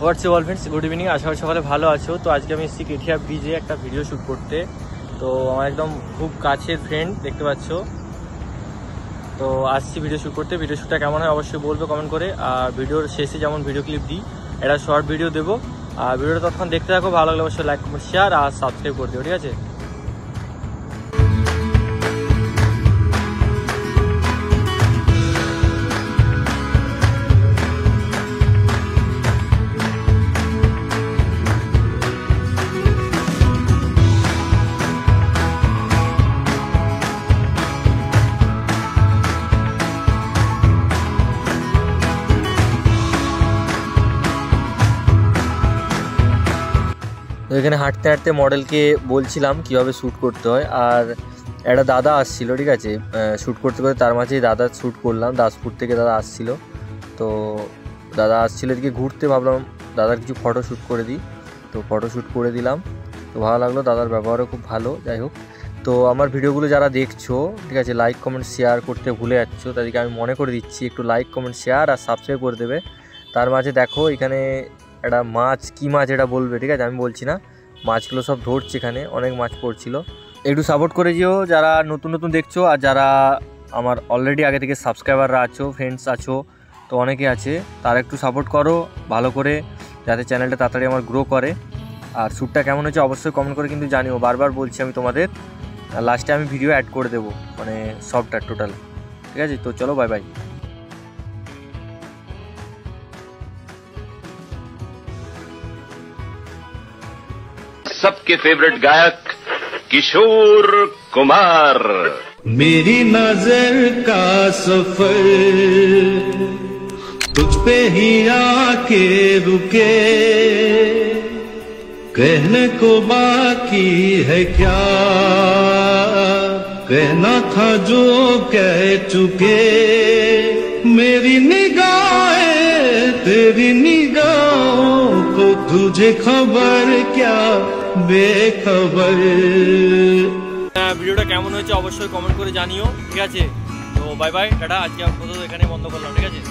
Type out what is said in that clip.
WhatsApp friends, good evening. আশা করি সকালে ভালো আছো। তো আজকে আমি এসেছি কেঠিয়া ব্রিজে একটা ভিডিও শ্যুট করতে। তো আমার একদম খুব কাছের ফ্রেন্ড, দেখতে পাচ্ছ। তো আসছি ভিডিও শ্যুট করতে। ভিডিও শ্যুটটা কেমন হয় অবশ্যই বলবে কমেন্ট করে। আর ভিডিওর শেষে যেমন ভিডিও ক্লিপ দিই, একটা শর্ট ভিডিও দেবো। আর ভিডিওটা তখন দেখতে থাকো, ভালো লাগলে অবশ্যই লাইক, কমেন্ট, শেয়ার আর সাবস্ক্রাইব করে দিও, ঠিক আছে? তো এখানে হাঁটতে হাঁটতে মডেলকে বলছিলাম কীভাবে শ্যুট করতে হয়। আর একটা দাদা আসছিল, ঠিক আছে, শ্যুট করতে করতে তার মাঝেই দাদা শ্যুট করলাম। দাসপুর থেকে দাদা আসছিল। তো দাদা আসছিল এদিকে ঘুরতে, ভাবলাম দাদার কিছু ফটো শ্যুট করে দিই। তো ফটো শ্যুট করে দিলাম। তো ভালো লাগলো, দাদার ব্যবহারও খুব ভালো। যাই হোক, তো আমার ভিডিওগুলো যারা দেখছো, ঠিক আছে, লাইক কমেন্ট শেয়ার করতে ভুলে যাচ্ছো, তাদেরকে আমি মনে করে দিচ্ছি একটু লাইক কমেন্ট শেয়ার আর সাবস্ক্রাইব করে দেবে। তার মাঝে দেখো এখানে একটা মাছ, কী মাছ এটা বলবে, ঠিক আছে, আমি বলছি না। মাছগুলো সব ধরছে, এখানে অনেক মাছ পড়ছিল। একটু সাপোর্ট করে যেও যারা নতুন নতুন দেখছো, আর যারা আমার অলরেডি আগে থেকে সাবস্ক্রাইবাররা আছো, ফ্রেন্ডস আছো, তো অনেকে আছে, তারা একটু সাপোর্ট করো ভালো করে, যাতে চ্যানেলটা তাড়াতাড়ি আমার গ্রো করে। আর শ্যুটটা কেমন হয়েছে অবশ্যই কমেন্ট করে কিন্তু জানিও। বারবার বলছি আমি তোমাদের, লাস্টে আমি ভিডিও অ্যাড করে দেবো, মানে সবটা টোটাল, ঠিক আছে? তো চলো, বাই বাই। सबके फेवरेट गायक किशोर कुमार। मेरी नजर का सफर तुझ पे ही आके रुके, कहने को बाकी है क्या, कहना था जो कह चुके। मेरी निगाहें तेरी निगाहों को तुझे खबर क्या बेखबर। ভিডিওটা কেমন হয়েছে অবশ্যই কমেন্ট করে জানিও, ঠিক আছে? তো বাই বাই, টাটা। আজকে আপাতত এখানে বন্ধ করলাম, ঠিক আছে?